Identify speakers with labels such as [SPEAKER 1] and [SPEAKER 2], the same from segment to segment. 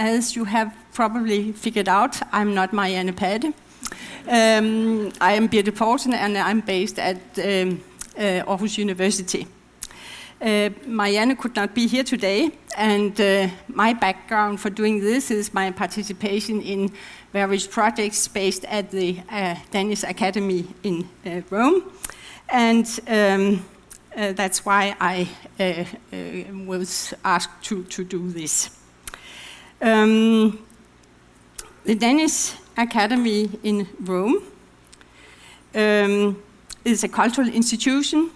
[SPEAKER 1] As you have probably figured out, I'm not Marianne Pade. I am Birte Poulsen, and I'm based at Aarhus University. Marianne could not be here today, and my background for doing this is my participation in various projects based at the Danish Academy in Rome, and that's why I was asked to do this. The Danish Academy in Rome is a cultural institution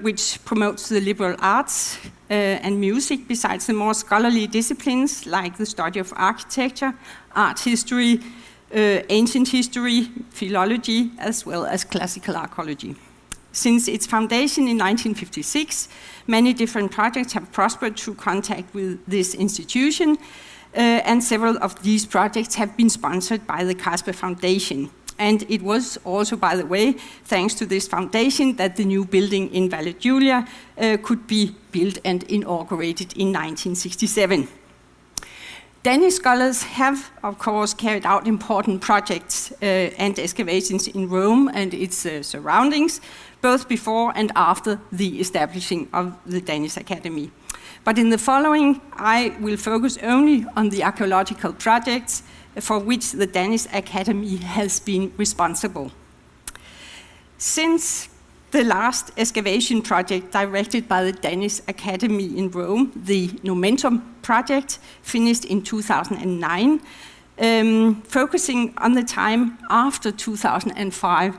[SPEAKER 1] which promotes the liberal arts and music, besides the more scholarly disciplines like the study of architecture, art history, ancient history, philology, as well as classical archaeology. Since its foundation in 1956, many different projects have prospered through contact with this institution, and several of these projects have been sponsored by the Casper Foundation. And it was also, by the way, thanks to this foundation that the new building in Valle Giulia could be built and inaugurated in 1967. Danish scholars have, of course, carried out important projects and excavations in Rome and its surroundings, both before and after the establishing of the Danish Academy. But in the following, I will focus only on the archaeological projects for which the Danish Academy has been responsible. Since the last excavation project directed by the Danish Academy in Rome, the Momentum project, finished in 2009, focusing on the time after 2005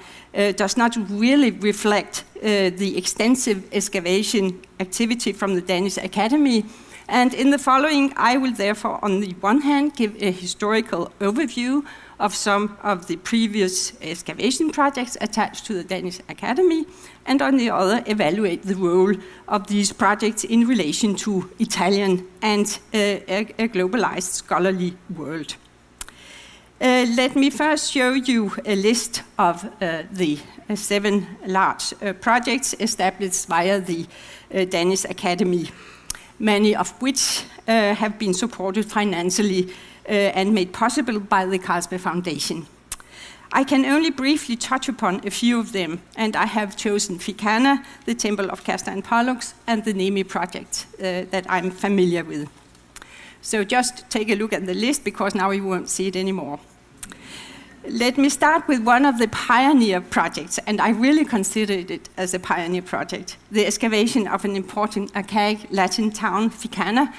[SPEAKER 1] does not really reflect the extensive excavation activity from the Danish Academy. And in the following, I will therefore, on the one hand, give a historical overview of some of the previous excavation projects attached to the Danish Academy, and on the other, evaluate the role of these projects in relation to Italian and a globalized scholarly world. Let me first show you a list of the 7 large projects established via the Danish Academy, many of which have been supported financially and made possible by the Casper Foundation. I can only briefly touch upon a few of them, and I have chosen Ficana, the Temple of Castor and Pollux, and the Nemi project that I'm familiar with. So just take a look at the list, because now you won't see it anymore. Let me start with one of the pioneer projects, and I really considered it as a pioneer project, the excavation of an important archaic Latin town, Ficana,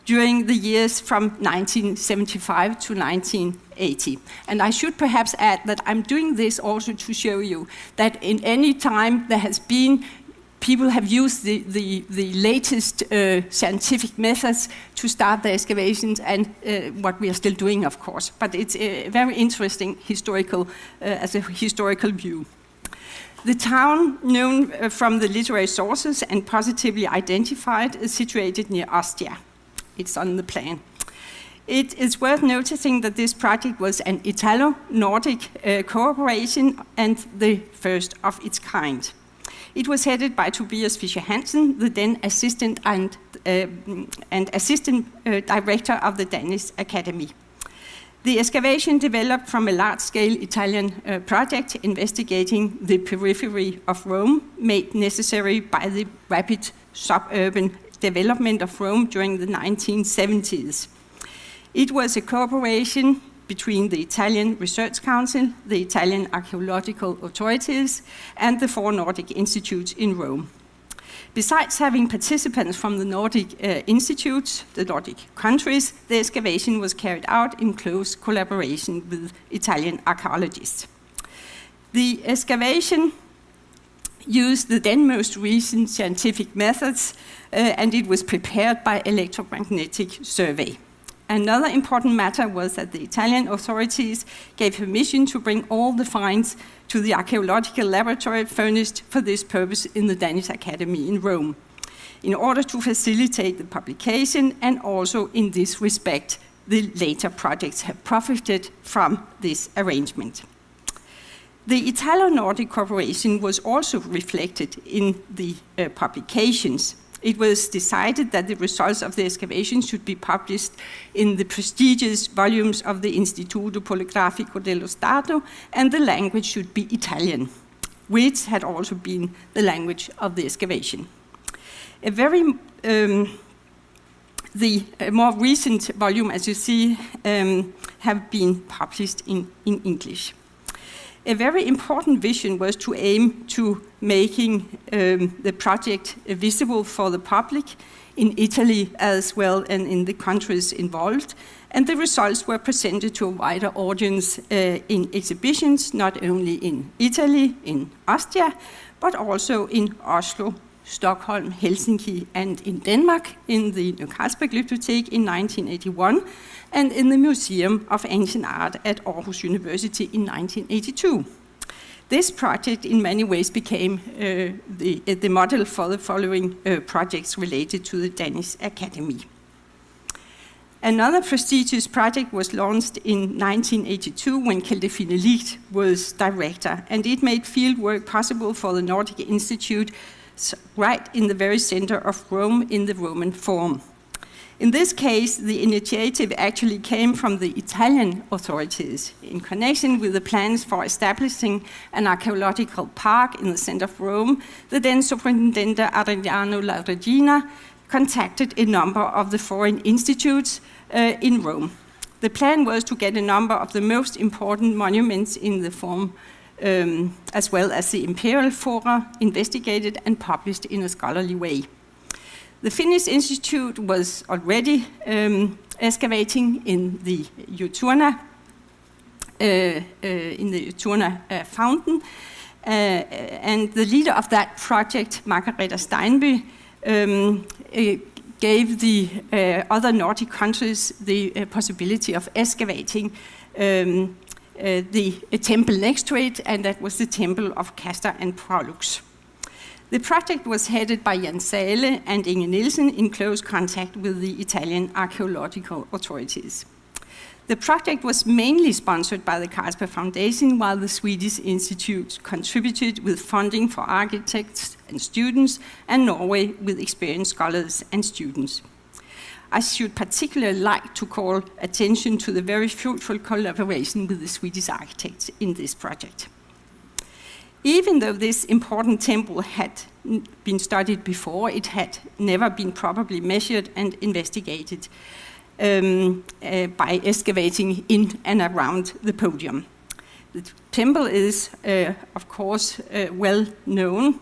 [SPEAKER 1] during the years from 1975 to 1980. And I should perhaps add that I'm doing this also to show you that in any time there has been people have used the latest scientific methods to start the excavations, and what we are still doing, of course. But it's very interesting historical, as a historical view. The town, known from the literary sources and positively identified, is situated near Ostia. It's on the plan. It is worth noticing that this project was an Italo-Nordic cooperation and the first of its kind. It was headed by Tobias Fischer-Hansen, the then assistant and assistant director of the Danish Academy. The excavation developed from a large-scale Italian project investigating the periphery of Rome, made necessary by the rapid suburban development of Rome during the 1970s. It was a cooperation between the Italian Research Council, the Italian Archaeological authorities, and the 4 Nordic institutes in Rome. Besides having participants from the Nordic institutes, the Nordic countries, the excavation was carried out in close collaboration with Italian archaeologists. The excavation used the then most recent scientific methods, and it was prepared by electromagnetic survey. Another important matter was that the Italian authorities gave permission to bring all the finds to the archaeological laboratory furnished for this purpose in the Danish Academy in Rome, in order to facilitate the publication, and also in this respect, the later projects have profited from this arrangement. The Italo-Nordic cooperation was also reflected in the publications. It was decided that the results of the excavation should be published in the prestigious volumes of the Istituto Poligrafico dello Stato, and the language should be Italian, which had also been the language of the excavation. The more recent volume, as you see, have been published in English. A very important vision was to aim to making the project visible for the public in Italy as well and in the countries involved, and the results were presented to a wider audience in exhibitions, not only in Italy, in Austria, but also in Oslo, Stockholm, Helsinki, and in Denmark, in the Ny Carlsberg Glyptotek in 1981, and in the Museum of Ancient Art at Aarhus University in 1982. This project in many ways became the model for the following projects related to the Danish Academy. Another prestigious project was launched in 1982 when Kjeldefine Licht was director, and it made fieldwork possible for the Nordic Institute right in the very center of Rome in the Roman Forum. In this case, the initiative actually came from the Italian authorities in connection with the plans for establishing an archaeological park in the center of Rome. The then Superintendent Adriano La Regina contacted a number of the foreign institutes in Rome. The plan was to get a number of the most important monuments in the Forum, as well as the imperial fora, investigated and published in a scholarly way. The Finnish Institute was already excavating in the Juturna fountain, and the leader of that project, Margareta Steinby, gave the other Nordic countries the possibility of excavating the temple next to it, and that was the temple of Castor and Pollux. The project was headed by Jan Sale and Inge Nielsen in close contact with the Italian archaeological authorities. The project was mainly sponsored by the Carlsberg Foundation, while the Swedish Institute contributed with funding for architects and students, and Norway with experienced scholars and students. I should particularly like to call attention to the very fruitful collaboration with the Swedish architects in this project. Even though this important temple had been studied before, it had never been properly measured and investigated by excavating in and around the podium. The temple is, of course, well known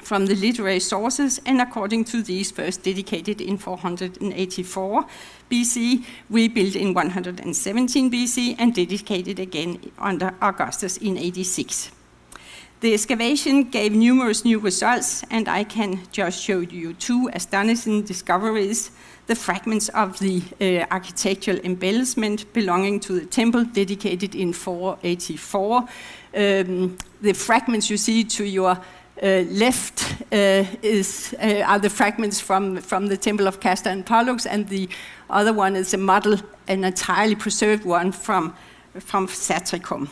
[SPEAKER 1] from the literary sources, and according to these, first dedicated in 484 BC, rebuilt in 117 BC, and dedicated again under Augustus in 86. The excavation gave numerous new results, and I can just show you two astonishing discoveries. The fragments of the architectural embellishment belonging to the temple dedicated in 484. The fragments you see to your left are the fragments from the temple of Castor and Pollux, and the other one is a model, an entirely preserved one from Satricum.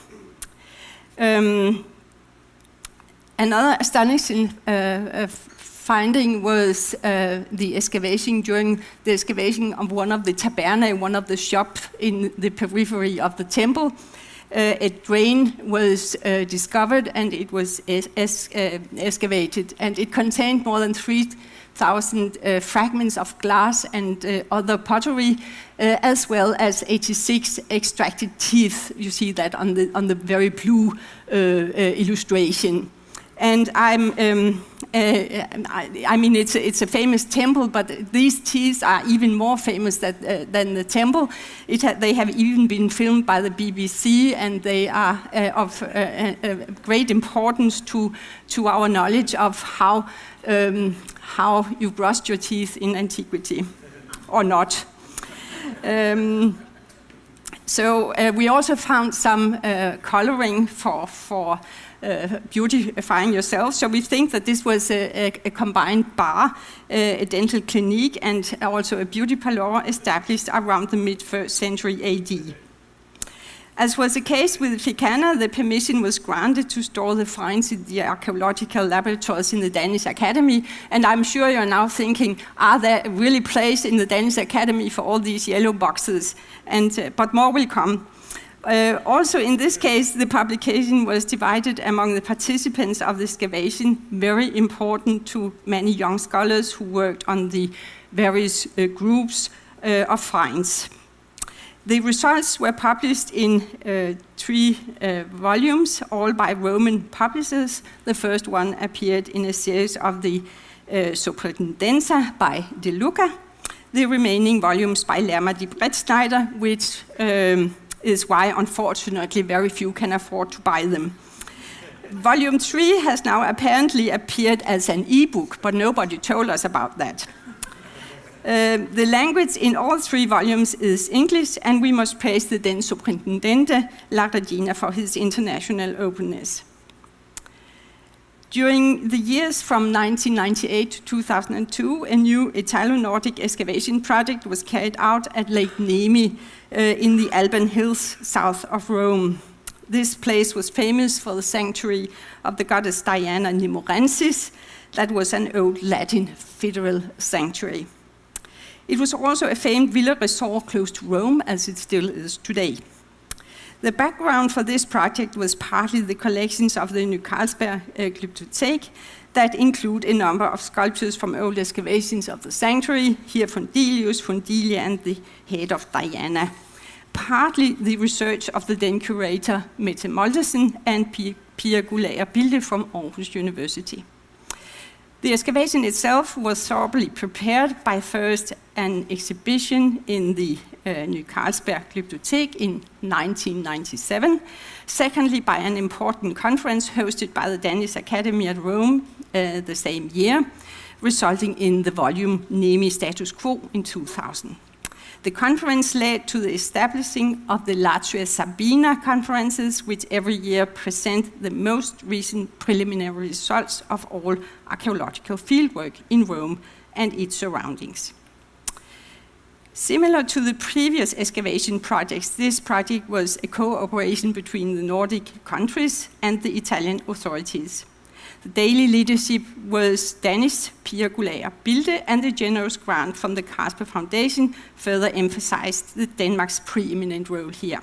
[SPEAKER 1] Another astonishing finding was the excavation during the excavation of one of the tabernae, one of the shops in the periphery of the temple. A drain was discovered, and it was excavated, and it contained more than 3,000 fragments of glass and other pottery, as well as 86 extracted teeth. You see that on the very blue illustration. And I mean, it's a famous temple, but these teeth are even more famous than the temple. They have even been filmed by the BBC, and they are of great importance to our knowledge of how you brushed your teeth in antiquity, or not. So we also found some coloring for beautifying yourself. So we think that this was a combined bar, a dental clinic, and also a beauty parlor established around the mid-1st century AD. As was the case with Fikana, the permission was granted to store the finds in the archaeological laboratories in the Danish Academy, and I'm sure you're now thinking, are there really place in the Danish Academy for all these yellow boxes? But more will come. Also, in this case, the publication was divided among the participants of the excavation, very important to many young scholars who worked on the various groups of finds. The results were published in 3 volumes, all by Roman publishers. The first one appeared in a series of the Supertendenza by De Luca. The remaining volumes by Lerma di Bretschneider, which is why, unfortunately, very few can afford to buy them. Volume 3 has now apparently appeared as an e-book, but nobody told us about that. The language in all 3 volumes is English, and we must praise the then Superintendente, La Regina, for his international openness. During the years from 1998 to 2002, a new Italo-Nordic excavation project was carried out at Lake Nemi in the Alban Hills south of Rome. This place was famous for the sanctuary of the goddess Diana Nemorensis. That was an old Latin federal sanctuary. It was also a famed villa resort close to Rome, as it still is today. The background for this project was partly the collections of the New Carlsberg Glyptothek that include a number of sculptures from old excavations of the sanctuary, here Fundilius, Fundilia, and the head of Diana. Partly the research of the then curator Mette Moldesen and Pia Gulager Bilde from Aarhus University. The excavation itself was thoroughly prepared by first an exhibition in the New Carlsberg Glyptothek in 1997, secondly by an important conference hosted by the Danish Academy at Rome the same year, resulting in the volume Nemi Status Quo in 2000. The conference led to the establishing of the Latria Sabina conferences, which every year present the most recent preliminary results of all archaeological fieldwork in Rome and its surroundings. Similar to the previous excavation projects, this project was a cooperation between the Nordic countries and the Italian authorities. The daily leadership was Danish, Pia Gulager Bilde, and the generous grant from the Carlsberg Foundation further emphasized Denmark's preeminent role here.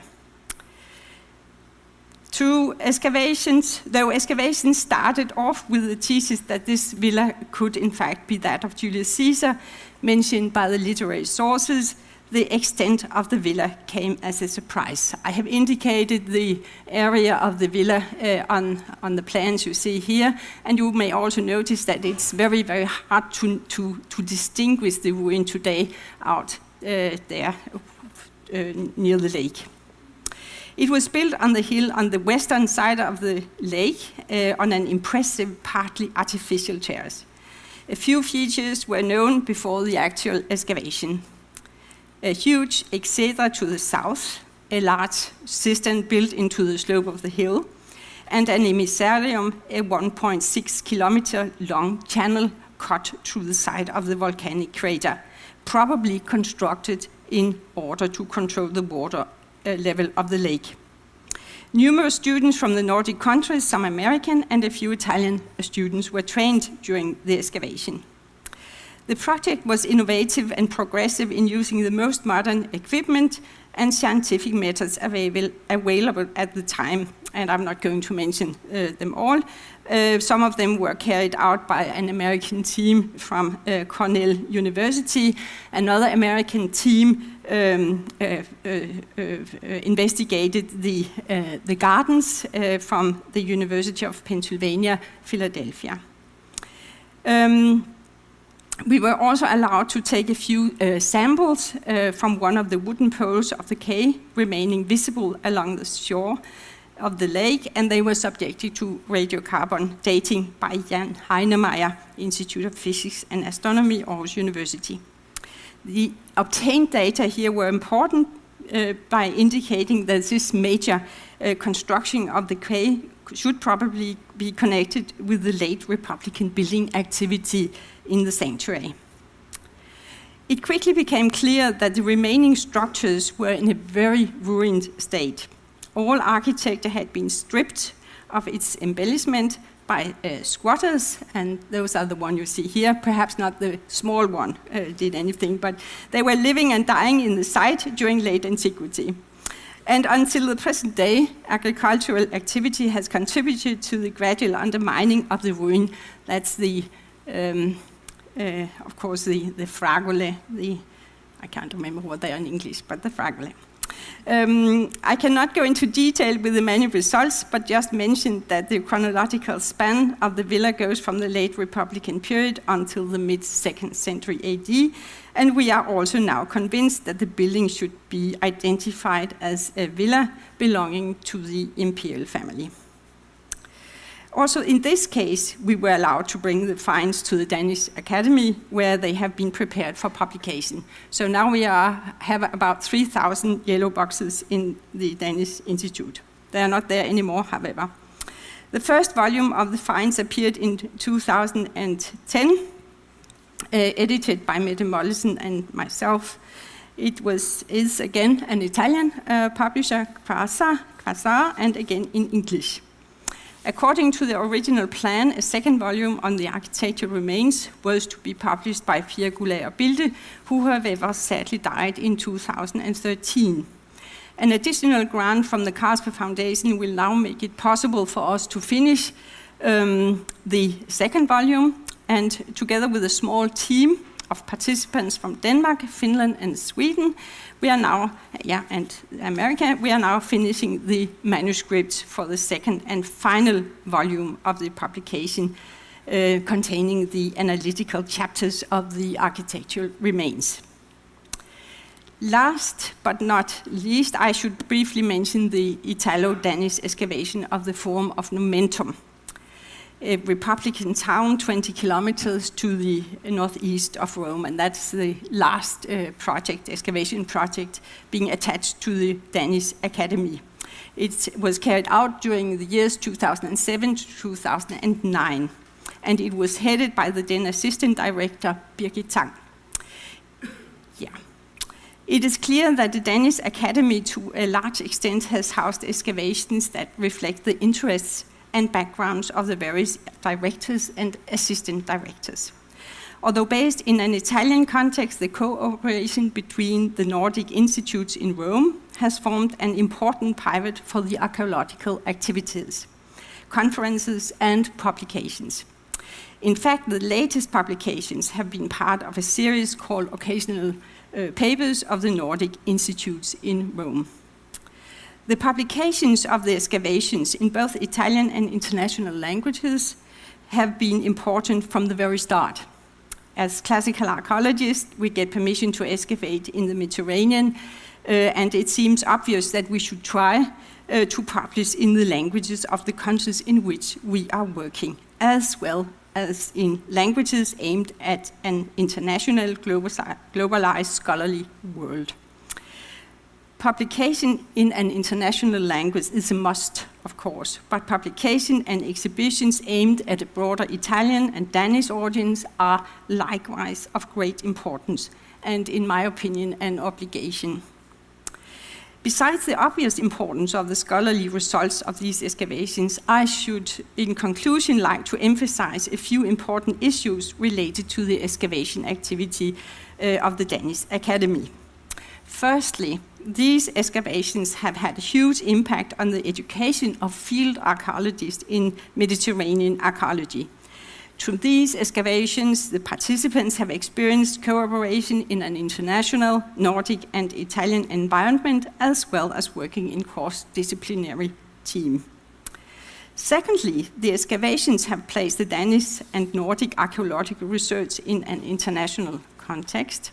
[SPEAKER 1] Though excavations started off with the thesis that this villa could in fact be that of Julius Caesar, mentioned by the literary sources, the extent of the villa came as a surprise. I have indicated the area of the villa on the plans you see here, and you may also notice that it's very, very hard to distinguish the ruin today out there near the lake. It was built on the hill on the western side of the lake on an impressive, partly artificial terrace. A few features were known before the actual excavation. A huge exedra to the south, a large cistern built into the slope of the hill, and an emissarium, a 1.6 kilometer long channel cut through the side of the volcanic crater, probably constructed in order to control the water level of the lake. Numerous students from the Nordic countries, some American and a few Italian students, were trained during the excavation. The project was innovative and progressive in using the most modern equipment and scientific methods available at the time, and I'm not going to mention them all. Some of them were carried out by an American team from Cornell University. Another American team investigated the gardens from the University of Pennsylvania, Philadelphia. We were also allowed to take a few samples from one of the wooden poles of the quay remaining visible along the shore of the lake, and they were subjected to radiocarbon dating by Jan Heinemeyer, Institute of Physics and Astronomy, Aarhus University. The obtained data here were important by indicating that this major construction of the quay should probably be connected with the late Republican building activity in the sanctuary. It quickly became clear that the remaining structures were in a very ruined state. All architecture had been stripped of its embellishment by squatters, and those are the one you see here. Perhaps not the small one did anything, but they were living and dying in the site during late antiquity. And until the present day, agricultural activity has contributed to the gradual undermining of the ruin. That's the, of course, the fragole. I can't remember what they are in English, but the fragole. I cannot go into detail with the many results, but just mention that the chronological span of the villa goes from the late Republican period until the mid-2nd century AD, and we are also now convinced that the building should be identified as a villa belonging to the imperial family. Also, in this case, we were allowed to bring the finds to the Danish Academy, where they have been prepared for publication. So now we have about 3,000 yellow boxes in the Danish Institute. They are not there anymore, however. The first volume of the finds appeared in 2010, edited by Mette Mollesen and myself. It is again an Italian publisher, Quasar, and again in English. According to the original plan, a second volume on the architecture remains was to be published by Pia Birte, who however sadly died in 2013. An additional grant from the Carlsberg Foundation will now make it possible for us to finish the second volume, and together with a small team of participants from Denmark, Finland, and Sweden, and America, we are now finishing the manuscript for the second and final volume of the publication, containing the analytical chapters of the architectural remains. Last but not least, I should briefly mention the Italo-Danish excavation of the Forum of Nomentum, a Republican town 20 kilometers to the northeast of Rome, and that's the last excavation project being attached to the Danish Academy. It was carried out during the years 2007 to 2009, and it was headed by the then assistant director, Birte. It is clear that the Danish Academy to a large extent has housed excavations that reflect the interests and backgrounds of the various directors and assistant directors. Although based in an Italian context, the cooperation between the Nordic institutes in Rome has formed an important pivot for the archaeological activities, conferences, and publications. In fact, the latest publications have been part of a series called Occasional Papers of the Nordic Institutes in Rome. The publications of the excavations in both Italian and international languages have been important from the very start. As classical archaeologists, we get permission to excavate in the Mediterranean, and it seems obvious that we should try to publish in the languages of the countries in which we are working, as well as in languages aimed at an international, globalized scholarly world. Publication in an international language is a must, of course, but publication and exhibitions aimed at a broader Italian and Danish audience are likewise of great importance, and in my opinion, an obligation. Besides the obvious importance of the scholarly results of these excavations, I should, in conclusion, like to emphasize a few important issues related to the excavation activity of the Danish Academy. Firstly, these excavations have had a huge impact on the education of field archaeologists in Mediterranean archaeology. Through these excavations, the participants have experienced cooperation in an international, Nordic, and Italian environment, as well as working in cross-disciplinary team. Secondly, the excavations have placed the Danish and Nordic archaeological research in an international context.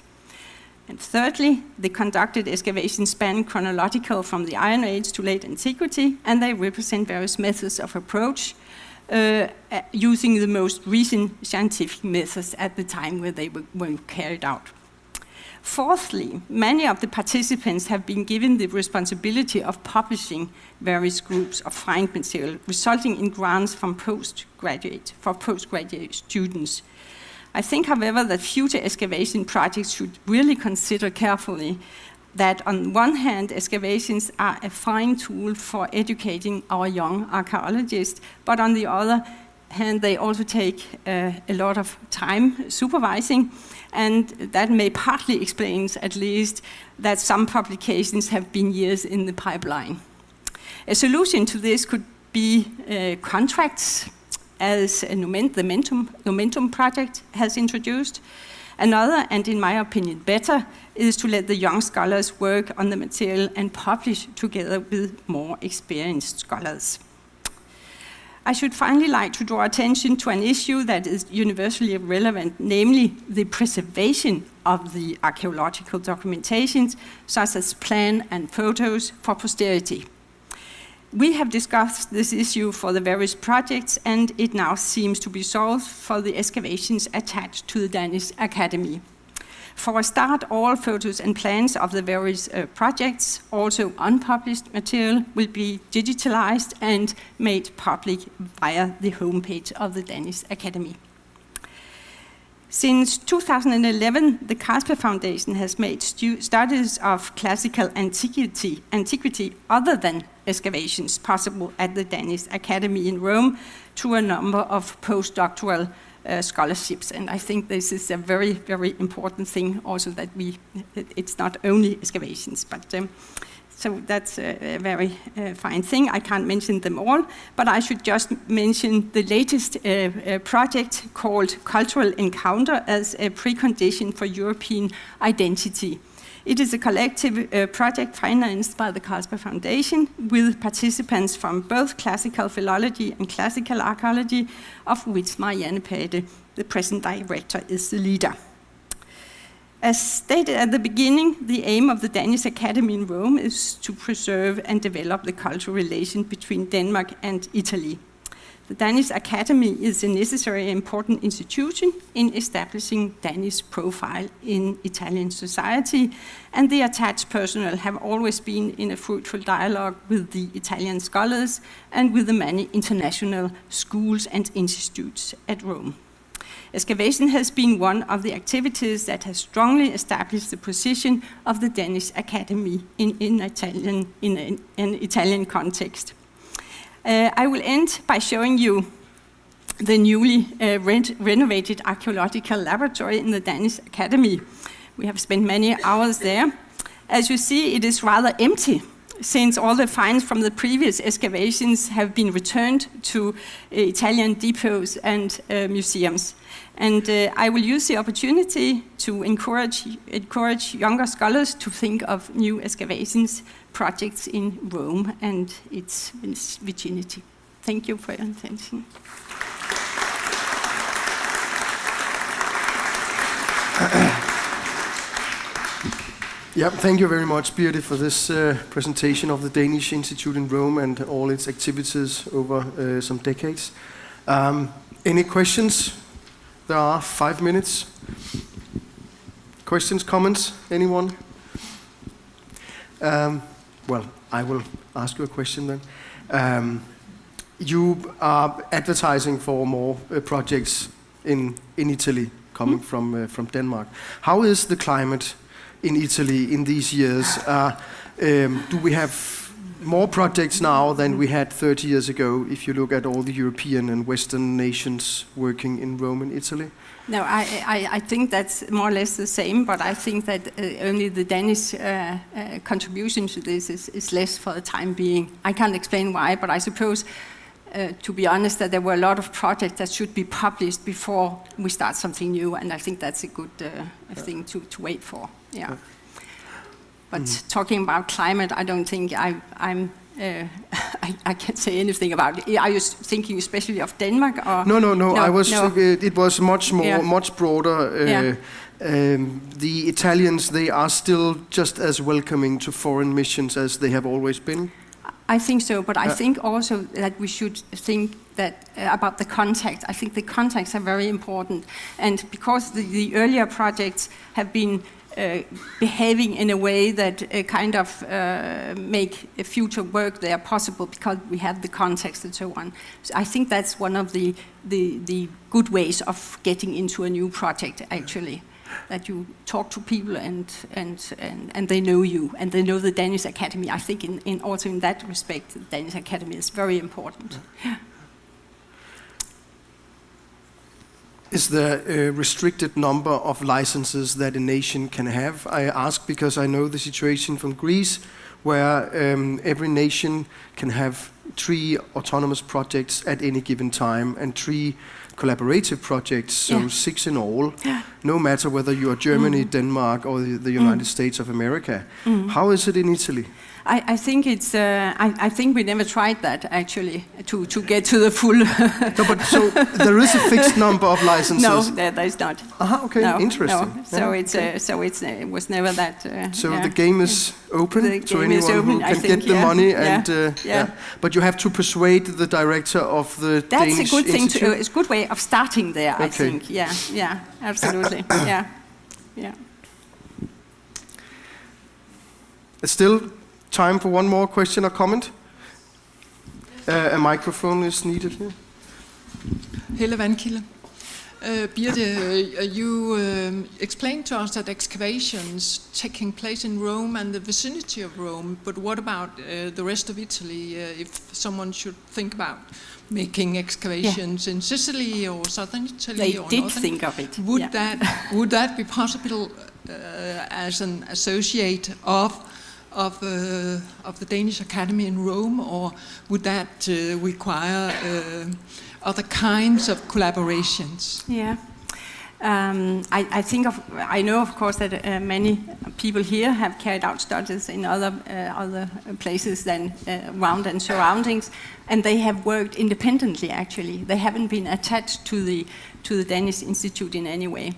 [SPEAKER 1] And thirdly, the conducted excavations span chronological from the Iron Age to late antiquity, and they represent various methods of approach using the most recent scientific methods at the time where they were carried out. Fourthly, many of the participants have been given the responsibility of publishing various groups of find material, resulting in grants from postgraduate students. I think, however, that future excavation projects should really consider carefully that on one hand, excavations are a fine tool for educating our young archaeologists, but on the other hand, they also take a lot of time supervising, and that may partly explain, at least, that some publications have been years in the pipeline. A solution to this could be contracts, as the Momentum project has introduced. Another, and in my opinion better, is to let the young scholars work on the material and publish together with more experienced scholars. I should finally like to draw attention to an issue that is universally relevant, namely the preservation of the archaeological documentations, such as plan and photos, for posterity. We have discussed this issue for the various projects, and it now seems to be solved for the excavations attached to the Danish Academy. For a start, all photos and plans of the various projects, also unpublished material, will be digitalized and made public via the homepage of the Danish Academy. Since 2011, the Carlsberg Foundation has made studies of classical antiquity other than excavations possible at the Danish Academy in Rome through a number of postdoctoral scholarships. And I think this is a very, very important thing also, that it's not only excavations, but so that's a very fine thing. I can't mention them all, but I should just mention the latest project called Cultural Encounter as a precondition for European identity. It is a collective project financed by the Carlsberg Foundation with participants from both classical philology and classical archaeology, of which Marianne Pade, the present director, is the leader. As stated at the beginning, the aim of the Danish Academy in Rome is to preserve and develop the cultural relation between Denmark and Italy. The Danish Academy is a necessary and important institution in establishing Danish profile in Italian society, and the attached personnel have always been in a fruitful dialogue with the Italian scholars and with the many international schools and institutes at Rome. Excavation has been one of the activities that has strongly established the position of the Danish Academy in an Italian context. I will end by showing you the newly renovated archaeological laboratory in the Danish Academy. We have spent many hours there. As you see, it is rather empty, since all the finds from the previous excavations have been returned to Italian depots and museums. And I will use the opportunity to encourage younger scholars to think of new excavations projects in Rome and its vicinity. Thank you for your attention.
[SPEAKER 2] Yeah, thank you very much, Birte, for this presentation of the Danish Institute in Rome and all its activities over some decades. Any questions? There are 5 minutes. Questions, comments, anyone? Well, I will ask you a question then. You are advertising for more projects in Italy coming from Denmark. How is the climate in Italy in these years? Do we have more projects now than we had 30 years ago, if you look at all the European and Western nations working in Rome and Italy?
[SPEAKER 1] No, I think that's more or less the same, but I think that only the Danish contribution to this is less for the time being. I can't explain why, but I suppose, to be honest, that there were a lot of projects that should be published before we start something new, and I think that's a good thing to wait for. Yeah. But talking about climate, I don't think I can't say anything about it. Are you thinking especially of Denmark? Or?
[SPEAKER 2] No. I was. No. It was much more, much broader. The Italians, they are still just as welcoming to foreign missions as they have always been.
[SPEAKER 1] I think so, but I think also that we should think that about the context. I think the contexts are very important, and because the earlier projects have been behaving in a way that kind of make a future work there possible because we have the context and so on. So I think that's one of the good ways of getting into a new project, actually. that you talk to people and they know you, and they know the Danish Academy. I think also in that respect, the Danish Academy is very important. Yeah.
[SPEAKER 2] Is there a restricted number of licenses that a nation can have? I ask because I know the situation from Greece, where every nation can have 3 autonomous projects at any given time and 3 collaborative projects, so 6 in all, no matter whether you are Germany, Denmark, or the United States of America. How is it in Italy?
[SPEAKER 1] I think it's. I think we never tried that actually to get to the full.
[SPEAKER 2] No, but so there is a fixed number of licenses.
[SPEAKER 1] No, there is not.
[SPEAKER 2] Okay,
[SPEAKER 1] no,
[SPEAKER 2] interesting.
[SPEAKER 1] No. So it's it was never that.
[SPEAKER 2] The game is open
[SPEAKER 1] the
[SPEAKER 2] to
[SPEAKER 1] game
[SPEAKER 2] anyone
[SPEAKER 1] is open,
[SPEAKER 2] who can get the money, and but you have to persuade the director of the
[SPEAKER 1] That's
[SPEAKER 2] Danish
[SPEAKER 1] a good thing.
[SPEAKER 2] Institute.
[SPEAKER 1] It's a good way of starting there.
[SPEAKER 2] Okay.
[SPEAKER 1] I think. Yeah, absolutely. Yeah.
[SPEAKER 2] There's still time for one more question or comment. A microphone is needed here.
[SPEAKER 3] Helle Vandkilde. Birte, you explained to us that excavations taking place in Rome and the vicinity of Rome, but what about the rest of Italy? If someone should think about making excavations in Sicily or southern Italy,
[SPEAKER 1] They
[SPEAKER 3] or
[SPEAKER 1] did
[SPEAKER 3] northern,
[SPEAKER 1] think of it.
[SPEAKER 3] Would that be possible as an associate of the Danish Academy in Rome, or would that require other kinds of collaborations?
[SPEAKER 1] Yeah. I know, of course, that many people here have carried out studies in other places than around and surroundings, and they have worked independently. Actually, they haven't been attached to the Danish Institute in any way.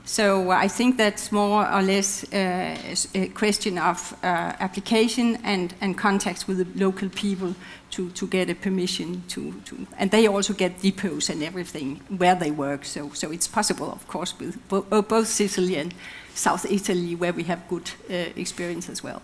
[SPEAKER 1] So I think that's more or less a question of application and contacts with the local people to get a permission to, and they also get depots and everything where they work. So it's possible, of course, with both Sicily and South Italy, where we have good experience as well.